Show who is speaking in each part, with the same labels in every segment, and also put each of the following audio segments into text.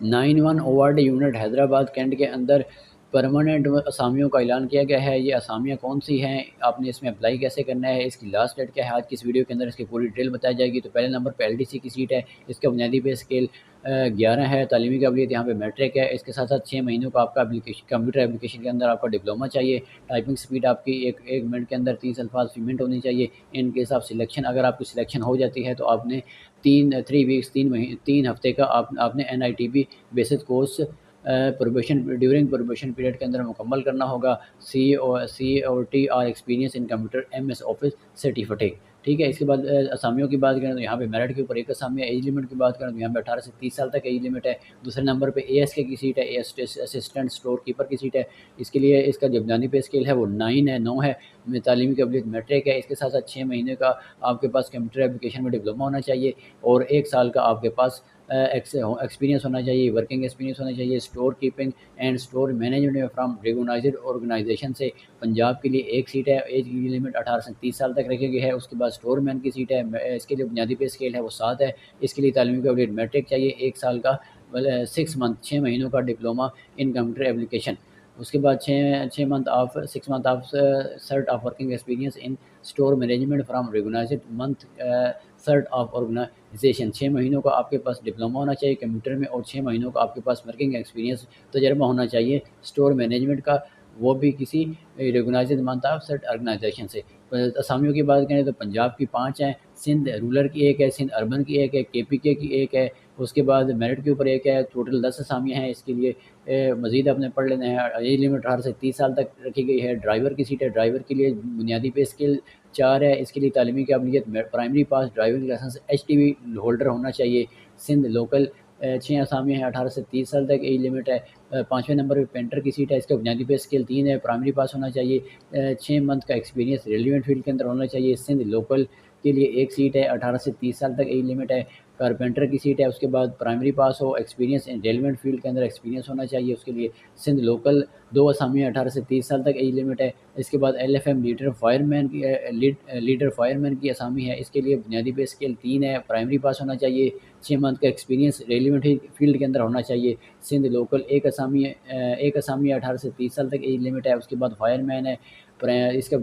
Speaker 1: 91 award unit Hyderabad cantt के अंदर permanent असामियों का ऐलान किया गया है। ये असामियाँ कौन सी हैं, आपने इसमें अप्लाई कैसे करना है, इसकी लास्ट डेट क्या है, आज की इस वीडियो के अंदर इसकी पूरी डिटेल बताई जाएगी। तो पहले नंबर पर LDC की सीट है, इसका बुनियादी पे स्केल 11 है। तालीमी काबिलियत यहाँ पे मैट्रिक है। इसके साथ साथ 6 महीनों का आपका कंप्यूटर एप्लीकेशन के अंदर आपका डिप्लोमा चाहिए। टाइपिंग स्पीड आपकी एक मिनट के अंदर 30 अल्फाज फी मिनट होनी चाहिए। इन केस ऑफ सिलेक्शन, अगर आपकी सिलेक्शन हो जाती है तो आपने 3 वीक्स 3 हफ्ते का आपने NITB basic course during probation period के अंदर मुकम्मल करना होगा। COT और experience in computer MS office certificate. ठीक है। इसके बाद असामियों की बात करें तो यहाँ पे मेरिट के ऊपर एक असामी है। एज लिमिट की बात करें तो यहाँ पे 18 से 30 साल तक एज लिमिट है। दूसरे नंबर पे ASK की सीट है, असिस्टेंट स्टोर कीपर की सीट है। इसके लिए इसका जो बुनियादी पे स्केल है वो 9 है। तालीमी काबिलियत मैट्रिक है। इसके साथ साथ 6 महीने का आपके पास कंप्यूटर एप्लीकेशन में डिप्लोमा होना चाहिए और 1 साल का आपके पास एक्सपीरियंस होना चाहिए, वर्किंग एक्सपीरियंस होना चाहिए store keeping and store management में फ्रॉम रिकॉग्नाइज्ड ऑर्गेनाइजेशन से। पंजाब के लिए एक सीट है। एज की लिमिट 18 से 30 साल तक रखी गई है। उसके बाद स्टोर मैन की सीट है। इसके लिए बुनियादी पे स्केल है वो 7 है। इसके लिए तालीमी काबिलियत मैट्रिक चाहिए, 1 साल का 6 महीनों का डिप्लोमा इन कंप्यूटर एप्लीकेशन। उसके बाद 6 month of sort of working experience in store management from recognised month sort of organisation. 6 महीनों का आपके पास डिप्लोमा होना चाहिए कंप्यूटर में और 6 महीनों का आपके पास वर्किंग एक्सपीरियंस तजर्बा होना चाहिए स्टोर मैनेजमेंट का, वो भी किसी recognised month of sort organisation से। असामियों की बात करें तो पंजाब की 5 हैं, सिंध रूरल की एक है, सिंध अर्बन की एक है, KPK की एक है। उसके बाद मेरिट के ऊपर एक है। टोटल 10 असामियाँ हैं। इसके लिए मज़ीद आपने पढ़ लेना है। एज लिमिट 18 से 30 साल तक रखी गई है। ड्राइवर की सीट है। ड्राइवर के लिए बुनियादी पे स्किल 4 है। इसके लिए तालीमी काबिलियत primary pass, driving licence HTV holder होना चाहिए। सिंध लोकल 6 असामियाँ हैं। 18 से 30 साल तक एज लिमिट है। 5वें नंबर पे पेंटर की सीट है। इसका बुनियादी पे स्किल 3 है। प्राइमरी पास होना चाहिए। 6 मंथ का एक्सपीरियंस रेलिवेंट फील्ड के अंदर होना चाहिए। सिंध लोकल के लिए एक सीट है। 18 से 30 साल तक एज लिमिट है। कारपेंटर की सीट है। उसके बाद प्राइमरी पास हो, एक्सपीरियंस इन रेलिवेंट फील्ड के अंदर एक्सपीरियंस होना चाहिए। उसके लिए सिंध लोकल 2 असामियाँ 18 से 30 साल तक एज लिमिट है। इसके बाद LFM लीडर फायरमैन की असामी है। इसके लिए बुनियादी पे स्केल 3 है। प्राइमरी पास होना चाहिए। 6 मंथ का एक्सपीरियंस रेलिवेंट फील्ड के अंदर होना चाहिए। सिंध लोकल एक असामी 18 से 30 साल तक एज लिमिट है। उसके बाद फायरमैन है। इसका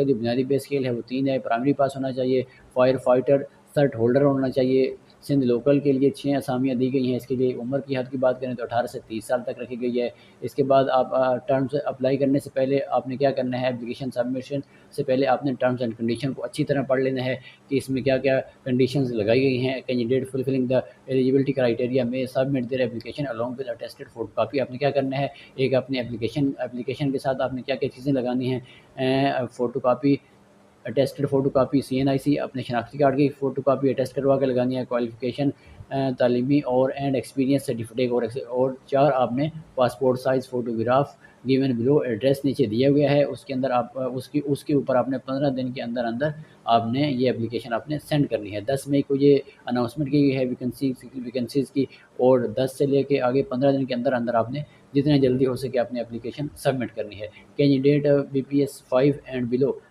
Speaker 1: जो बुनियादी पे स्केल है वो 3 है। प्राइमरी पास होना चाहिए। फायर फाइटर सर्ट होल्डर होना चाहिए। सिंध लोकल के लिए 6 असामियाँ दी गई हैं। इसके लिए उम्र की हद की बात करें तो 18 से 30 साल तक रखी गई है। इसके बाद आप टर्म्स अप्लाई करने से पहले आपने क्या करना है, एप्लीकेशन सबमिशन से पहले आपने टर्म्स एंड कंडीशन को अच्छी तरह पढ़ लेना है कि इसमें क्या क्या कंडीशंस लगाई गई हैं। Candidate fulfilling the eligibility criteria में submit their application along with attested photo copy. आपने क्या करना है, एक अपने एप्लीकेशन के साथ आपने क्या क्या चीज़ें लगानी हैं, photo copy, attested photo copy CNIC, अपने शनाख्ती कार्ड की फ़ोटो कापी अटेस्ट करवा के लगानी है। क्वालिफ़िकेशन तालीमी और एंड एक्सपीरियंस सर्टिफिकेट और 4 आपने passport size photograph given below address नीचे दिया गया है। उसके अंदर आप उसके ऊपर आपने 15 दिन के अंदर अंदर आपने ये एप्लीकेशन आपने सेंड करनी है। 10 मई को ये अनाउंसमेंट की गई है वैकेंसीज़ की और 10 से लेके आगे 15 दिन के अंदर अंदर आपने जितने जल्दी हो सके अपनी एप्लीकेशन सबमिट करनी है। Candidate BPS 5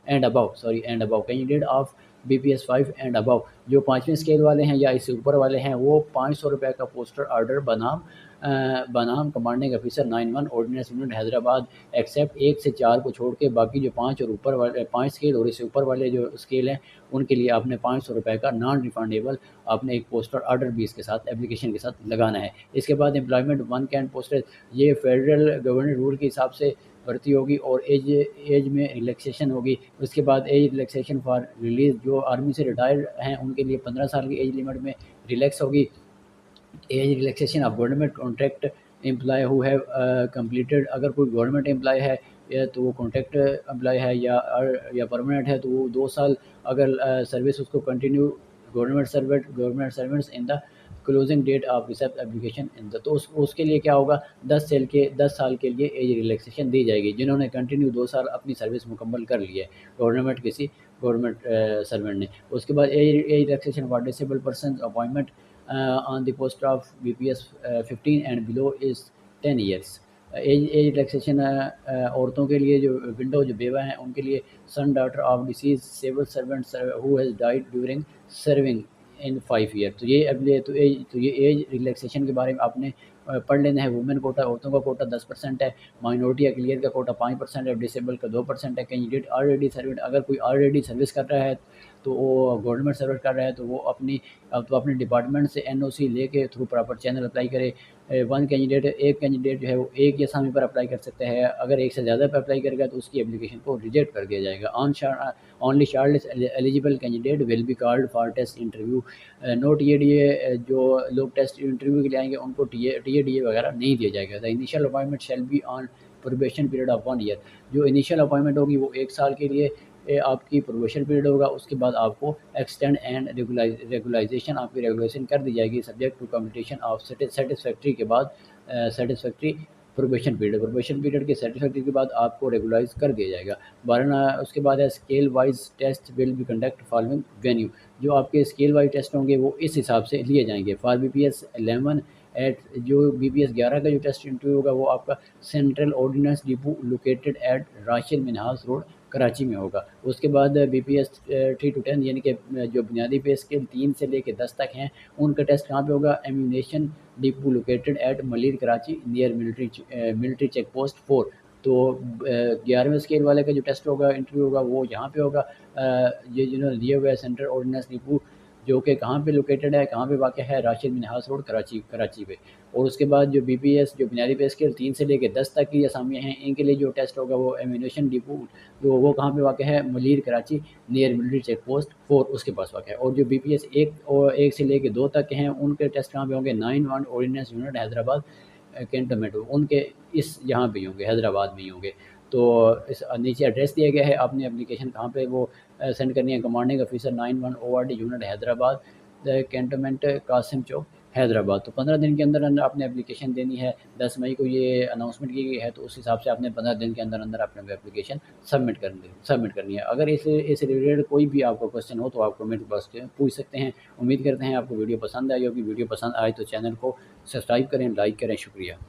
Speaker 1: and above candidate of BPS 5 and above जो 5वें स्केल वाले हैं या इससे ऊपर वाले हैं वो 500 रुपये का पोस्टर ऑर्डर बनाम commanding officer 91 ordnance unit Hyderabad except 1 से 4 को छोड़ के बाकी जो 5 और ऊपर वाले 5 स्केल और इससे ऊपर वाले जो स्केल हैं उनके लिए आपने 500 रुपये का नॉन रिफंडेबल आपने एक पोस्टर ऑर्डर भी इसके साथ एप्लीकेशन के साथ लगाना है। इसके बाद एम्प्लॉयमेंट वन कैंड पोस्टर ये फेडरल गवर्नमेंट रूल के हिसाब से भर्ती होगी और एज में रिलैक्सेशन होगी। उसके बाद एज रिलैक्सेशन फॉर रिलीज जो आर्मी से रिटायर्ड हैं उनके लिए 15 साल की एज लिमिट में रिलैक्स होगी। Age relaxation of government contract employ who have completed, अगर कोई गवर्नमेंट एम्प्लॉय है या तो वो कॉन्ट्रैक्ट एम्प्लॉय है या परमानेंट है तो वो 2 साल अगर सर्विस उसको continue government servants in the closing date of receipt application in the, तो उसके लिए क्या होगा 10 साल के लिए एज रिलैक्सेशन दी जाएगी जिन्होंने कंटिन्यू 2 साल अपनी सर्विस मुकम्मल कर ली है गवर्नमेंट सर्वेंट ने। उसके बाद age relaxation for disable person appointment on the post of BPS 15 and below is 10 years। Age relaxation औरतों के लिए जो विंडो जो बेवा हैं उनके लिए son daughter of deceased civil servant who has died during serving in 5 year. तो ये एज रिलैक्सेशन के बारे में आपने पढ़ लेना है। वुमेन कोटा, औरतों का कोटा 10% है, माइनॉरिटी या क्लियर का कोटा 5% है, डिसेबल का 2% है। कैंडिडेट ऑलरेडी सर्विस, अगर कोई ऑलरेडी सर्विस कर रहा है तो वो गवर्नमेंट सर्विस कर रहा है तो वो अपने डिपार्टमेंट से एनओसी लेके थ्रू प्रॉपर चैनल अप्लाई करे। एक कैंडिडेट जो है वो एक ही असामी पर अप्लाई कर सकता है। अगर एक से ज़्यादा पर अप्लाई करेगा तो उसकी एप्लीकेशन को रिजेक्ट कर दिया जाएगा। Only shortlist eligible candidate will be called for test interview. No TADA, जो लोग टेस्ट इंटरव्यू के लिए आएंगे उनको टीएडीए वगैरह नहीं दिया जाएगा। The initial appointment shall be on probation period of 1 year. जो इनिशियल अपॉइंटमेंट होगी वो 1 साल के लिए आपकी प्रोबेशन पीरियड होगा। उसके बाद आपको एक्सटेंड एंड रेगुलाइजेशन, आपकी रेगुलेशन कर दी जाएगी subject to completion of satisfactory के बाद सेटिस्फैक्ट्री प्रोबेशन पीरियड के सेटिस्फैक्ट्री के बाद आपको रेगुलाइज कर दिया जाएगा। 12 उसके बाद है scale wise test will be conduct following venue. जो आपके स्केल वाइज टेस्ट होंगे वो इस हिसाब से लिए जाएंगे। फॉर BPS 11 एट, जो BPS 11 का जो टेस्ट इंटरव्यू होगा वो आपका central ordnance depot located at Rashid Minhas road Karachi में होगा। उसके बाद BPS 3 to 10 यानी कि जो बुनियादी पे स्केल 3 से लेकर 10 तक हैं उनका टेस्ट कहाँ पे होगा? Ammunition depot located at Malir Karachi near military check post 4। तो 11वें स्केल वाले का जो टेस्ट होगा, इंटरव्यू होगा, वो यहाँ पे होगा। ये जिन्होंने दिए हुए सेंट्रल ऑर्डिनेंस डिपो जो कि कहाँ पे लोकेटेड है, कहाँ पे वाक़ है? राशिद मिनहास रोड कराची पे। और उसके बाद जो BPS जो बुनियादी पे स्केल 3 से लेकर 10 तक की असामियाँ हैं इनके लिए जो टेस्ट होगा वो एम्यूनेशन डिपो जो वो कहाँ पे वाक़ है? Malir Karachi near military check post 4 उसके पास वाक़ है। और जो BPS 1 से लेकर 2 तक के हैं उनके टेस्ट कहाँ पे होंगे? 9-1 ऑर्डिनेंस यूनिट हैदराबाद कैंटोनमेंट, उनके इस यहाँ पे ही होंगे, हैदराबाद में ही होंगे। तो इस नीचे एड्रेस दिया गया है, आपने एप्लीकेशन कहाँ पे वो सेंड करनी है। Commanding officer 91 ORD unit Hyderabad cantonment Kasim Chowk Hyderabad. तो 15 दिन के अंदर अंदर आपने एप्लीकेशन देनी है। 10 मई को ये अनाउंसमेंट की गई है तो उस हिसाब से आपने 15 दिन के अंदर अंदर अपने एप्लीकेशन सबमिट करनी है। अगर इस रिलेटेड कोई भी आपको क्वेश्चन हो तो आप कमेंट बॉक्स में पूछ सकते हैं। उम्मीद करते हैं आपको वीडियो पसंद आई होगी। वीडियो पसंद आए तो चैनल को सब्सक्राइब करें, लाइक करें। शुक्रिया।